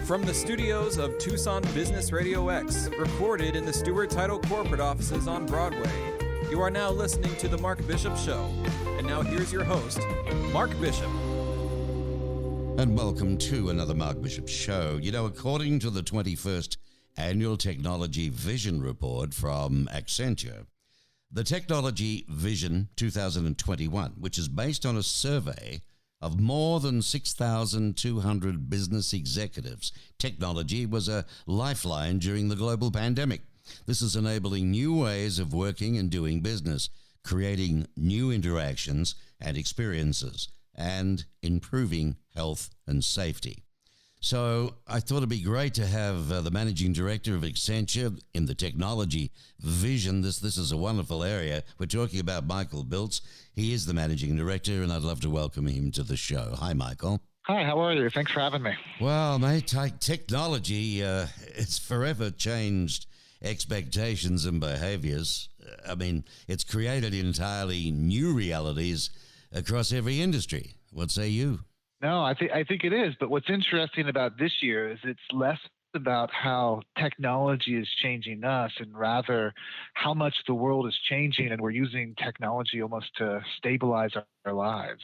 From the studios of Tucson Business RadioX, recorded in the Stewart Title corporate offices on Broadway, you are now listening to The Mark Bishop Show. And now here's your host, Mark Bishop. And welcome to another Mark Bishop Show. You know, according to the 21st Annual Technology Vision Report from Accenture, the Technology Vision 2021, which is based on a survey of more than 6,200 business executives. Technology was a lifeline during the global pandemic. This is enabling new ways of working and doing business, creating new interactions and experiences, and improving health and safety. So I thought it'd be great to have the managing director of Accenture in the technology vision. This is a wonderful area. We're talking about Michael Biltz. He is the managing director, and I'd love to welcome him to the show. Hi, Michael. Hi, how are you? Thanks for having me. Well, mate, technology, it's forever changed expectations and behaviors. I mean, it's created entirely new realities across every industry. What say you? No, I think it is. But what's interesting about this year is it's less about how technology is changing us and rather how much the world is changing, and we're using technology almost to stabilize our lives.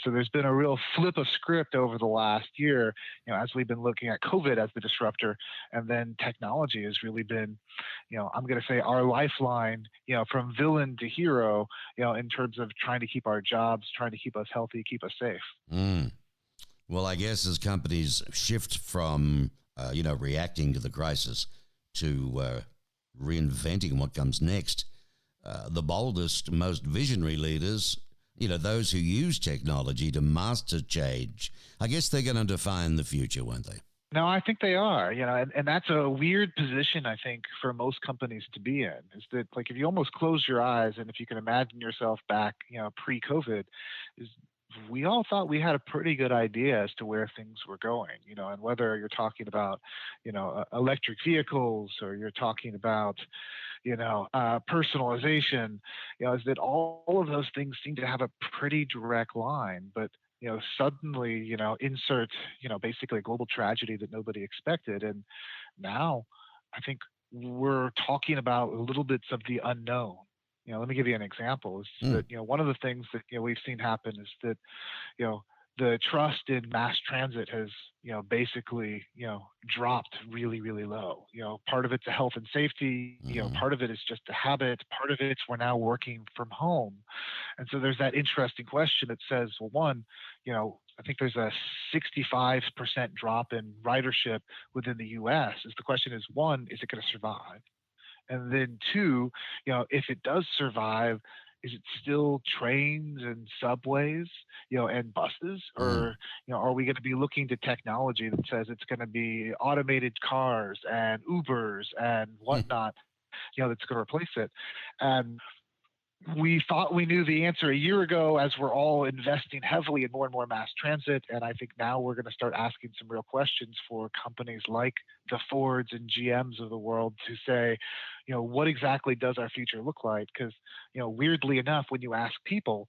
So there's been a real flip of script over the last year, as we've been looking at COVID as the disruptor, and then technology has really been, I'm going to say our lifeline, from villain to hero, in terms of trying to keep our jobs, trying to keep us healthy, keep us safe. Well, I guess as companies shift from, reacting to the crisis to reinventing what comes next, the boldest, most visionary leaders, those who use technology to master change, I guess they're going to define the future, won't they? No, I think they are, and that's a weird position, I think, for most companies to be in, is that, like, if you almost close your eyes and if you can imagine yourself back, pre-COVID, is we all thought we had a pretty good idea as to where things were going, and whether you're talking about, electric vehicles or you're talking about, personalization, is that all of those things seem to have a pretty direct line. But, suddenly, insert, basically a global tragedy that nobody expected. And now I think we're talking about little bits of the unknown. Let me give you an example. Is that, one of the things that, we've seen happen is that, the trust in mass transit has, basically, dropped really, really low. Part of it's a health and safety, part of it is just a habit. Part of it's we're now working from home. And so there's that interesting question that says, well, one, I think there's a 65% drop in ridership within the U.S. The question is, one, is it going to survive? And then two, if it does survive, is it still trains and subways, and buses? Or, are we going to be looking to technology that says it's going to be automated cars and Ubers and whatnot, that's going to replace it? And we thought we knew the answer a year ago as we're all investing heavily in more and more mass transit. And I think now we're going to start asking some real questions for companies like the Fords and GMs of the world to say, what exactly does our future look like? Because, weirdly enough, when you ask people,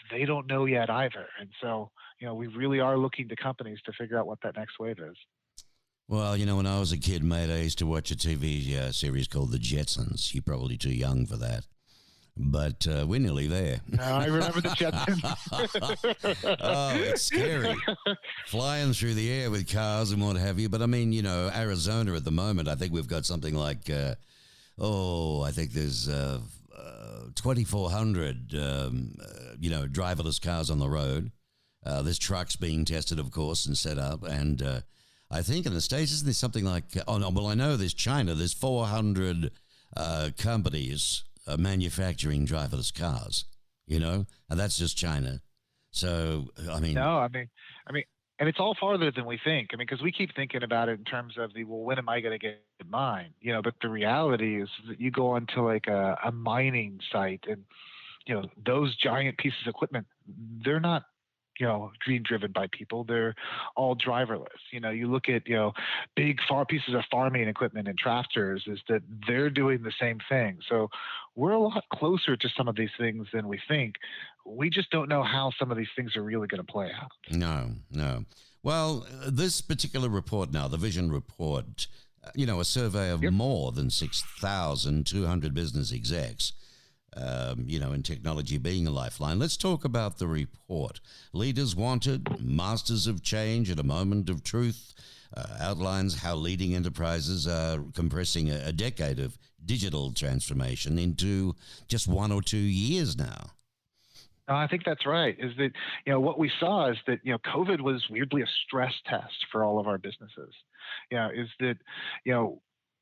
they don't know yet either. And so, we really are looking to companies to figure out what that next wave is. Well, when I was a kid, mate, I used to watch a TV series called The Jetsons. You're probably too young for that. But we're nearly there. No, I remember the Jetsons. Oh, it's scary. Flying through the air with cars and what have you. But I mean, Arizona at the moment, I think we've got something like, I think there's 2,400, driverless cars on the road. There's trucks being tested, of course, and set up. And I think in the States, isn't there something like, I know there's China. There's 400 companies manufacturing driverless cars, and that's just China. So, I mean, and it's all farther than we think. Because we keep thinking about it in terms of when am I going to get mine? But the reality is that you go onto like a mining site and, those giant pieces of equipment, they're not, being driven by people. They're all driverless. You look at, big pieces of farming equipment and tractors, is that they're doing the same thing. So we're a lot closer to some of these things than we think. We just don't know how some of these things are really going to play out. No. Well, this particular report now, the Vision Report, a survey of more than 6,200 business execs, in technology being a lifeline. Let's talk about the report. Leaders wanted, masters of change at a moment of truth, outlines how leading enterprises are compressing a decade of digital transformation into just 1 or 2 years now. No, I think that's right. Is that, what we saw is that, COVID was weirdly a stress test for all of our businesses. Is that,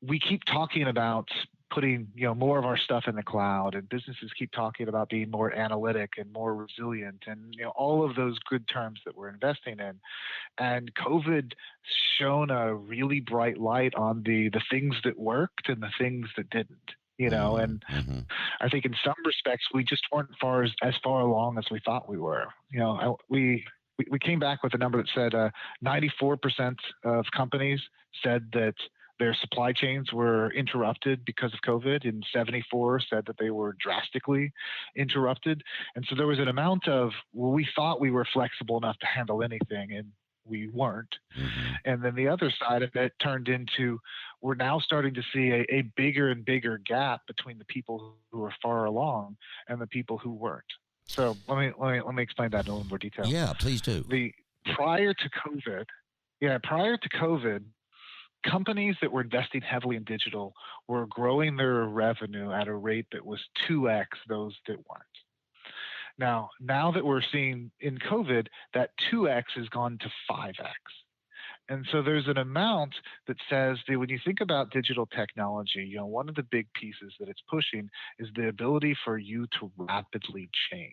we keep talking about putting, more of our stuff in the cloud, and businesses keep talking about being more analytic and more resilient, and, all of those good terms that we're investing in. And COVID shone a really bright light on the things that worked and the things that didn't. And I think in some respects we just weren't as far along as we thought we were. We came back with a number that said 94% of companies said that their supply chains were interrupted because of COVID, and 74 said that they were drastically interrupted. And so there was an amount of, we thought we were flexible enough to handle anything, and we weren't. And then the other side of it turned into, we're now starting to see a bigger and bigger gap between the people who are far along and the people who weren't. So let me explain that in a little more detail. Yeah, please do. Prior to COVID, companies that were investing heavily in digital were growing their revenue at a rate that was 2x those that weren't. Now that we're seeing in COVID, that 2x has gone to 5x. And so there's an amount that says that when you think about digital technology, one of the big pieces that it's pushing is the ability for you to rapidly change.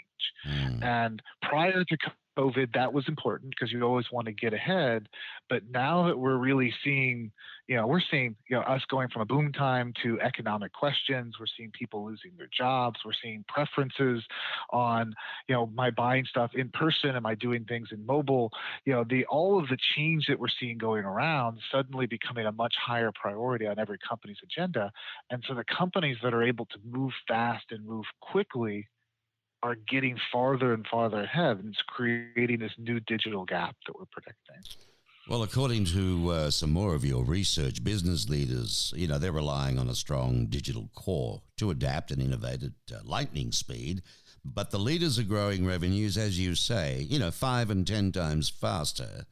And prior to COVID, that was important because you always want to get ahead. But now that we're really seeing, we're seeing, us going from a boom time to economic questions. We're seeing people losing their jobs. We're seeing preferences on, am I buying stuff in person? Am I doing things in mobile? All of the change that we're seeing going around suddenly becoming a much higher priority on every company's agenda. And so the companies that are able to move fast and move quickly are getting farther and farther ahead, and it's creating this new digital gap that we're predicting. Well, according to some more of your research, business leaders, they're relying on a strong digital core to adapt and innovate at lightning speed. But the leaders are growing revenues, as you say, 5 and 10 times faster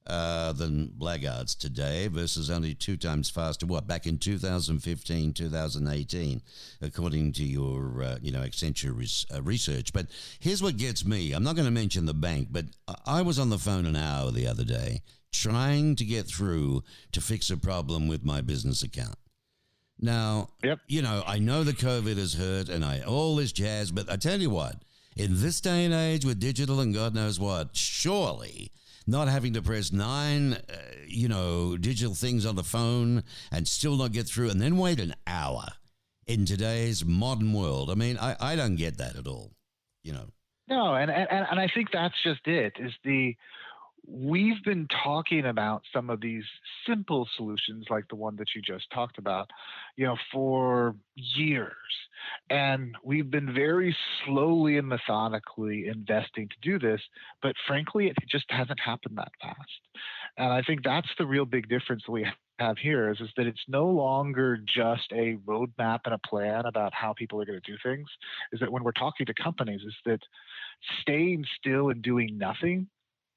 than laggards today versus only 2 times faster, back in 2015, 2018, according to your, Accenture research. But here's what gets me. I'm not going to mention the bank, but I was on the phone an hour the other day trying to get through to fix a problem with my business account. Now, I know the COVID has hurt and all this jazz, but I tell you what, in this day and age with digital and God knows what, surely not having to press 9, digital things on the phone and still not get through and then wait an hour in today's modern world. I mean, I don't get that at all, No, and I think that's just it, we've been talking about some of these simple solutions like the one that you just talked about, for years. And we've been very slowly and methodically investing to do this, but frankly, it just hasn't happened that fast. And I think that's the real big difference that we have here is that it's no longer just a roadmap and a plan about how people are going to do things, is that when we're talking to companies, is that staying still and doing nothing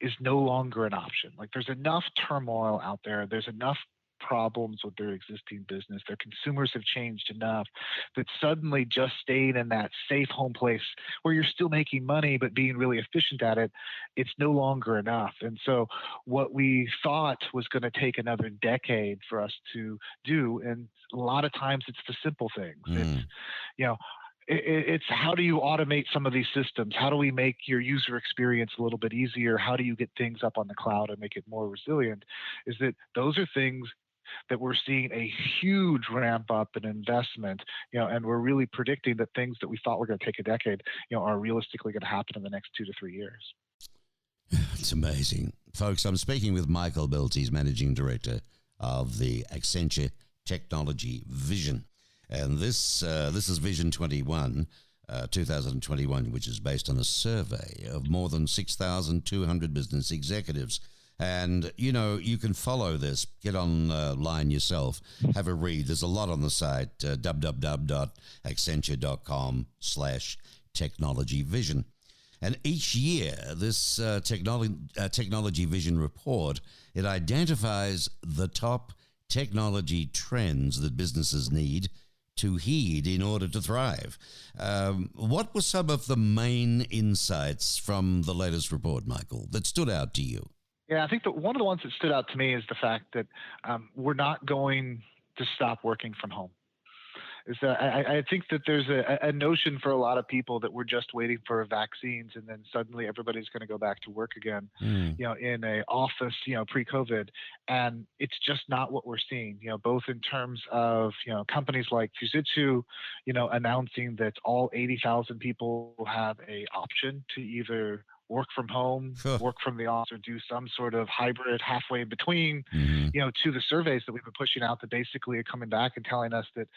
is no longer an option. Like there's enough turmoil out there. There's enough problems with their existing business. Their consumers have changed enough that suddenly just staying in that safe home place where you're still making money but being really efficient at it, it's no longer enough. And so what we thought was going to take another decade for us to do, and a lot of times it's the simple things. It's how do you automate some of these systems? How do we make your user experience a little bit easier? How do you get things up on the cloud and make it more resilient? Is that those are things that we're seeing a huge ramp up in investment, and we're really predicting that things that we thought were going to take a decade, are realistically going to happen in the next 2 to 3 years. It's amazing. Folks, I'm speaking with Michael Biltz. He's Managing Director of the Accenture Technology Vision. And this is Vision 2021, which is based on a survey of more than 6,200 business executives. And, you can follow this, get online yourself, have a read. There's a lot on the site, www.accenture.com/technology vision. And each year, this technology vision report, it identifies the top technology trends that businesses need to heed in order to thrive. What were some of the main insights from the latest report, Michael, that stood out to you? Yeah, I think that one of the ones that stood out to me is the fact that we're not going to stop working from home. Is that I think that there's a notion for a lot of people that we're just waiting for vaccines and then suddenly everybody's going to go back to work again, in a office, pre-COVID. And it's just not what we're seeing, both in terms of, companies like Fujitsu, announcing that all 80,000 people have a option to either work from home, work from the office, or do some sort of hybrid halfway in between, to the surveys that we've been pushing out that basically are coming back and telling us that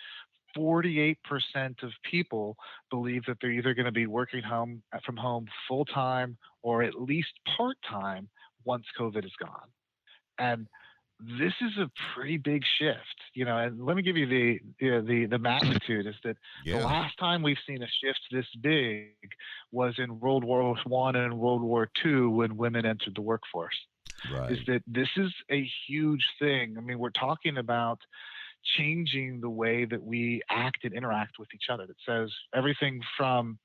48% of people believe that they're either going to be working from home full time or at least part time once COVID is gone. And this is a pretty big shift, and let me give you the magnitude is that the last time we've seen a shift this big was in World War I and World War II when women entered the workforce. Right. Is that this is a huge thing. I mean, we're talking about changing the way that we act and interact with each other. That says everything from,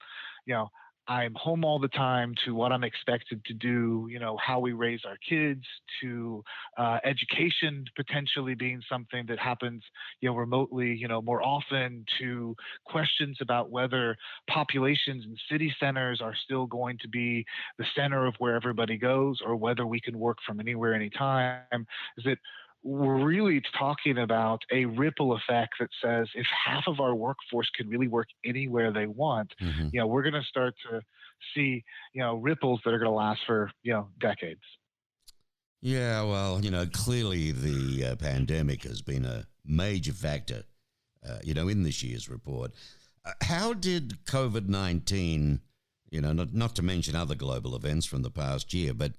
I'm home all the time to what I'm expected to do, how we raise our kids, to education potentially being something that happens, remotely, more often, to questions about whether populations and city centers are still going to be the center of where everybody goes or whether we can work from anywhere, anytime. Is that we're really talking about a ripple effect that says if half of our workforce can really work anywhere they want, we're going to start to see, ripples that are going to last for, decades. Yeah, well, clearly the pandemic has been a major factor, in this year's report. How did COVID-19, not to mention other global events from the past year, but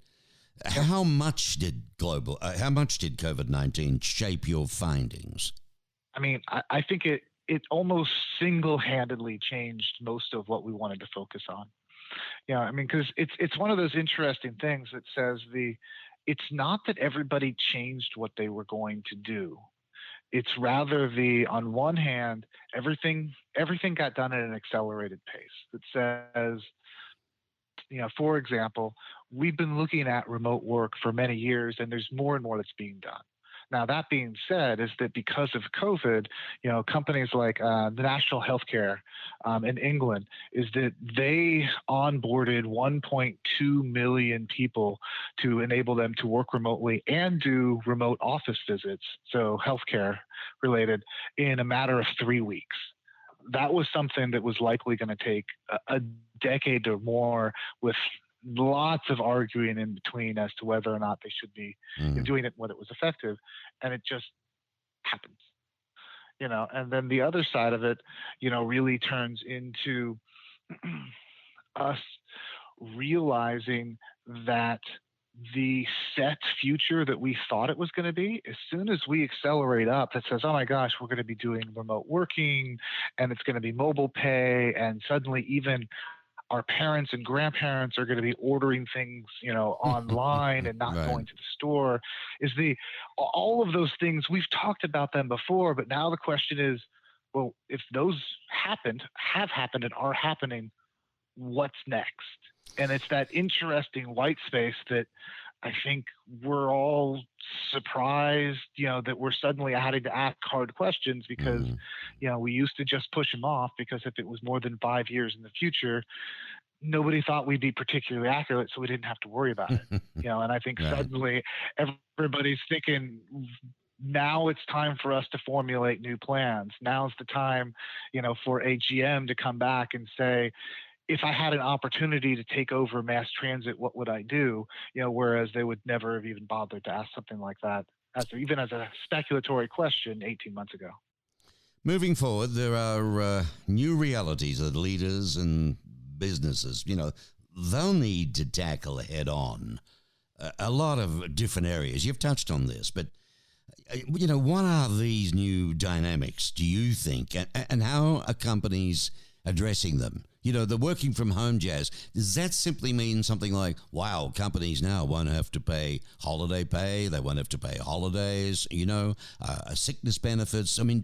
how much did COVID-19 shape your findings? I mean, I think it almost single-handedly changed most of what we wanted to focus on. Because it's one of those interesting things that says it's not that everybody changed what they were going to do. It's rather on one hand, everything got done at an accelerated pace that says, for example, we've been looking at remote work for many years, and there's more and more that's being done. Now, that being said, is that because of COVID, companies like the National Healthcare in England, is that they onboarded 1.2 million people to enable them to work remotely and do remote office visits, so healthcare related, in a matter of 3 weeks. That was something that was likely going to take a decade or more, with lots of arguing in between as to whether or not they should be doing it, whether it was effective. And it just happens, and then the other side of it, really turns into us realizing that the set future that we thought it was going to be, as soon as we accelerate up, that says, oh my gosh, we're going to be doing remote working and it's going to be mobile pay. And suddenly even our parents and grandparents are going to be ordering things, online and not going to the store. All of those things, we've talked about them before, but now the question is, well, if those have happened and are happening, what's next? And it's that interesting white space that I think we're all surprised, that we're suddenly having to ask hard questions because, we used to just push them off because if it was more than 5 years in the future, nobody thought we'd be particularly accurate, so we didn't have to worry about it. And I think suddenly everybody's thinking, now it's time for us to formulate new plans. Now's the time, for a GM to come back and say, if I had an opportunity to take over mass transit, what would I do? Whereas they would never have even bothered to ask something like that, even as a speculatory question 18 months ago. Moving forward, there are new realities that leaders and businesses, they'll need to tackle head on. a lot of different areas. You've touched on this, but what are these new dynamics, do you think, and how are companies addressing them? The working from home jazz, does that simply mean something like, wow, companies now won't have to pay holiday pay, they won't have to pay holidays, sickness benefits? I mean,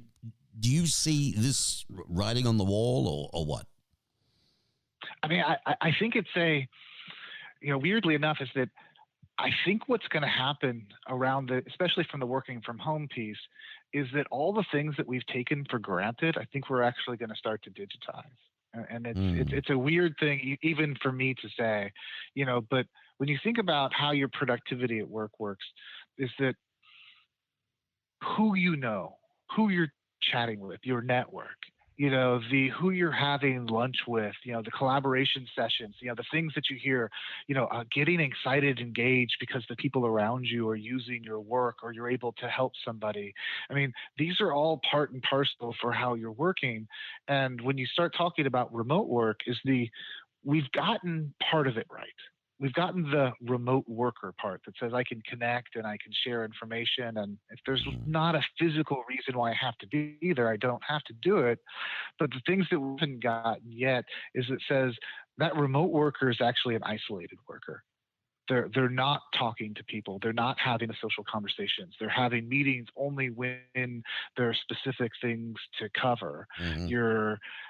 do you see this writing on the wall or what? I mean, I think it's weirdly enough, is that I think what's going to happen around especially from the working from home piece, is that all the things that we've taken for granted, I think we're actually going to start to digitize. And it's a weird thing, even for me to say, but when you think about how your productivity at work works, is that who who you're chatting with, your network, who you're having lunch with, the collaboration sessions, the things that you hear, getting excited, engaged because the people around you are using your work or you're able to help somebody. I mean, these are all part and parcel for how you're working. And when you start talking about remote work, we've gotten part of it right. We've gotten the remote worker part that says I can connect and I can share information. And if there's not a physical reason why I have to be there, I don't have to do it. But the things that we haven't gotten yet is it says that remote worker is actually an isolated worker. They're not talking to people. They're not having the social conversations. They're having meetings only when there are specific things to cover.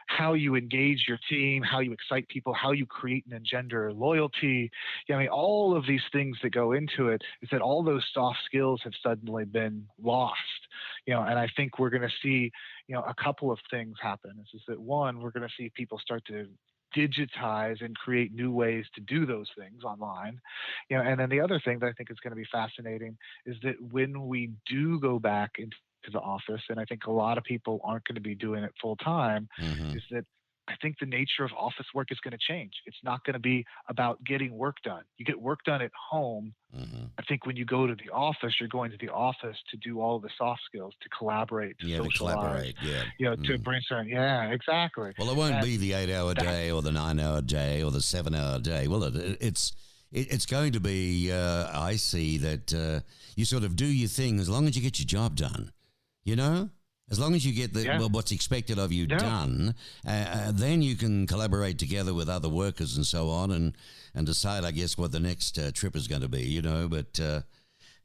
How you engage your team, how you excite people, how you create and engender loyalty. I mean, all of these things that go into it, is that all those soft skills have suddenly been lost. And I think we're going to see, a couple of things happen. Is that one, we're going to see people start to digitize and create new ways to do those things online. And then the other thing that I think is going to be fascinating is that when we do go back into the office, and I think a lot of people aren't going to be doing it full time, is that I think the nature of office work is going to change. It's not going to be about getting work done. You get work done at home. I think when you go to the office, you're going to the office to do all the soft skills, to collaborate, to socialize, to brainstorm. Yeah, exactly. Well, it won't be the 8-hour day or the 9-hour day or the 7-hour day. Well, it's going to be, I see that you sort of do your thing as long as you get your job done, As long as you get what's expected of you done, then you can collaborate together with other workers and so on and decide, I guess, what the next trip is going to be, But,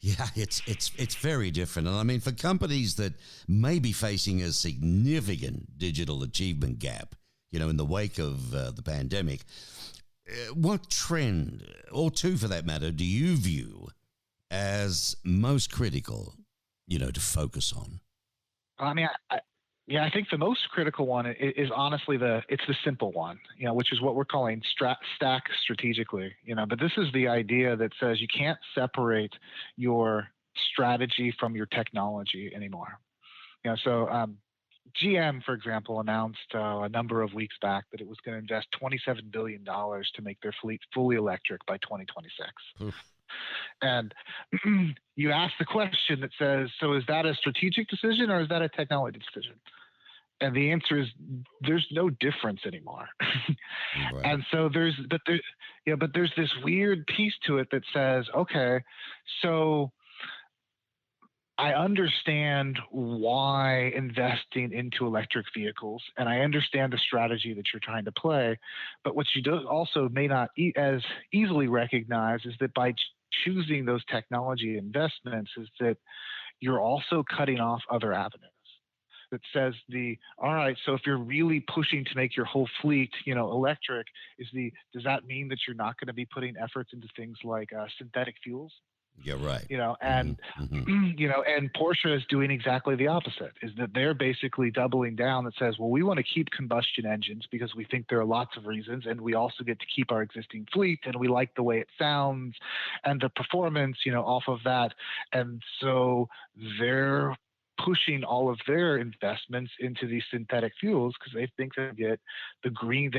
it's very different. And I mean, for companies that may be facing a significant digital achievement gap, in the wake of the pandemic, what trend, or two for that matter, do you view as most critical, to focus on? I mean, I think the most critical one is honestly it's the simple one, which is what we're calling stack strategically, But this is the idea that says you can't separate your strategy from your technology anymore. So GM, for example, announced a number of weeks back that it was going to invest $27 billion to make their fleet fully electric by 2026. Oof. And you ask the question that says, so is that a strategic decision or is that a technology decision? And the answer is there's no difference anymore. Right. And so there's this weird piece to it that says, okay, so I understand why investing into electric vehicles, and I understand the strategy that you're trying to play, but what you also may not as easily recognize is that by choosing those technology investments is that you're also cutting off other avenues. That says all right, so if you're really pushing to make your whole fleet, electric, does that mean that you're not going to be putting efforts into things like synthetic fuels? Yeah, right. And and Porsche is doing exactly the opposite. Is that they're basically doubling down that says, well, we want to keep combustion engines because we think there are lots of reasons, and we also get to keep our existing fleet, and we like the way it sounds and the performance, off of that. And so they're pushing all of their investments into these synthetic fuels because they think they get the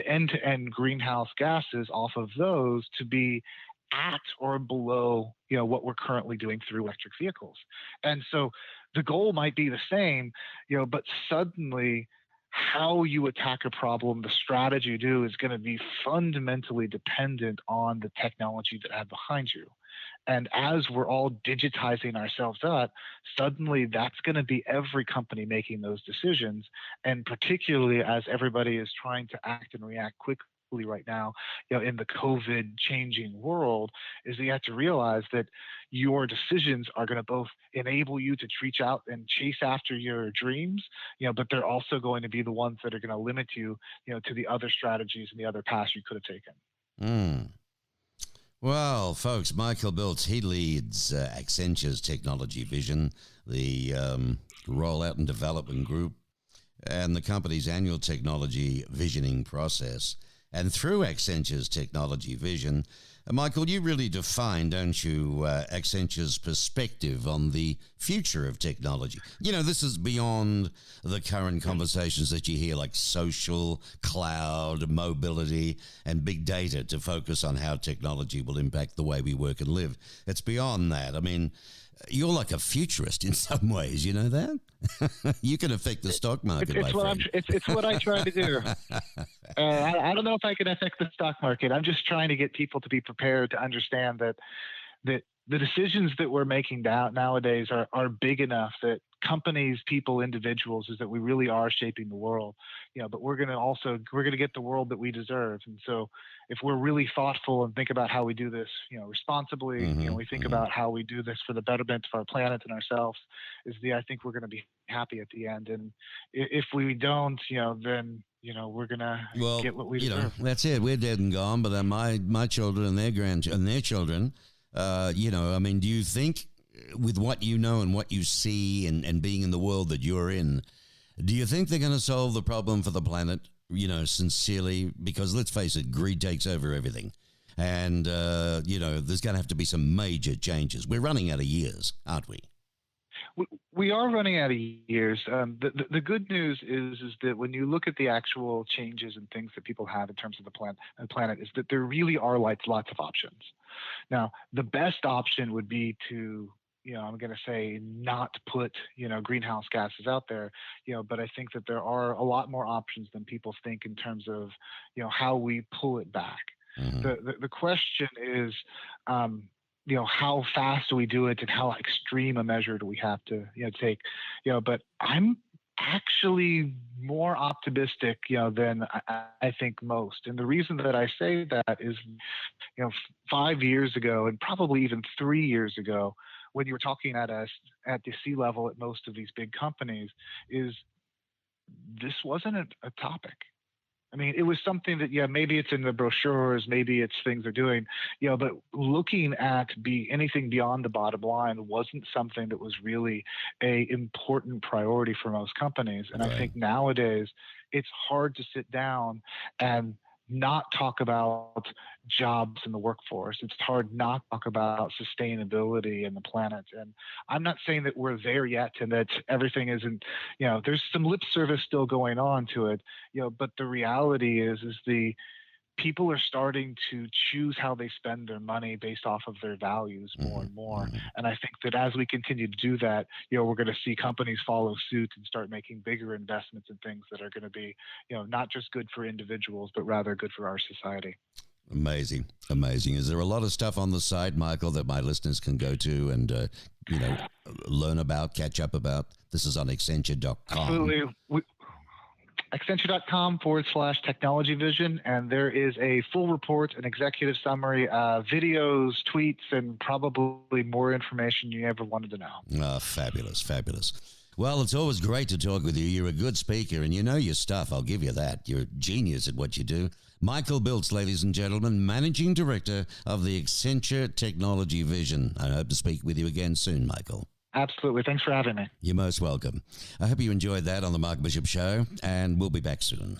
end-to-end greenhouse gases off of those to be at or below, what we're currently doing through electric vehicles. And so the goal might be the same, but suddenly how you attack a problem, the strategy you do is going to be fundamentally dependent on the technology that I have behind you. And as we're all digitizing ourselves up, suddenly that's going to be every company making those decisions. And particularly as everybody is trying to act and react quickly right now, in the COVID changing world, is that you have to realize that your decisions are going to both enable you to reach out and chase after your dreams, but they're also going to be the ones that are going to limit you, to the other strategies and the other paths you could have taken. Well, folks, Michael Biltz, he leads Accenture's Technology Vision, the rollout and development group, and the company's annual technology visioning process. And through Accenture's Technology Vision, Michael, you really define, don't you, Accenture's perspective on the future of technology. This is beyond the current conversations that you hear, like social, cloud, mobility, and big data, to focus on how technology will impact the way we work and live. It's beyond that. I mean, you're like a futurist in some ways, you know that? You can affect the stock market, it's what I try to do. I don't know if I can affect the stock market. I'm just trying to get people to be prepared to understand that the decisions that we're making nowadays are big enough that companies, people, individuals, is that we really are shaping the world. But we're going to get the world that we deserve. And so if we're really thoughtful and think about how we do this, responsibly, we think about how we do this for the betterment of our planet and ourselves, I think we're going to be happy at the end. And if we don't, then we're going to get what we deserve. That's it. We're dead and gone. But my children and their children, do you think, with what you know and what you see and being in the world that you're in, do you think they're going to solve the problem for the planet, sincerely? Because let's face it, greed takes over everything. And, there's going to have to be some major changes. We're running out of years, aren't we? We are running out of years. The good news is that when you look at the actual changes and things that people have in terms of the planet, is that there really are lots of options. Now, the best option would be to, I'm going to say, not put, greenhouse gases out there, but I think that there are a lot more options than people think in terms of, how we pull it back. The question is, how fast do we do it and how extreme a measure do we have to take? But I'm actually more optimistic, than I think most. And the reason that I say that is, 5 years ago and probably even 3 years ago, when you were talking at the C-level at most of these big companies, is this wasn't a topic. I mean, it was something that, maybe it's in the brochures, maybe it's things they're doing, but looking at anything beyond the bottom line wasn't something that was really a important priority for most companies. And Right. I think nowadays it's hard to sit down and not talk about jobs in the workforce. It's hard not to talk about sustainability and the planet. And I'm not saying that we're there yet and that everything isn't, there's some lip service still going on to it, but the reality is the people are starting to choose how they spend their money based off of their values more and more. And I think that as we continue to do that, we're going to see companies follow suit and start making bigger investments in things that are going to be, not just good for individuals, but rather good for our society. Amazing. Is there a lot of stuff on the site, Michael, that my listeners can go to and, learn about, catch up about? This is on Accenture.com. Absolutely. Accenture.com/technology vision, and there is a full report, an executive summary, videos, tweets, and probably more information you ever wanted to know. Fabulous. Well, it's always great to talk with you. You're a good speaker, and you know your stuff. I'll give you that. You're a genius at what you do. Michael Biltz, ladies and gentlemen, Managing Director of the Accenture Technology Vision. I hope to speak with you again soon, Michael. Absolutely. Thanks for having me. You're most welcome. I hope you enjoyed that on the Mark Bishop Show, and we'll be back soon.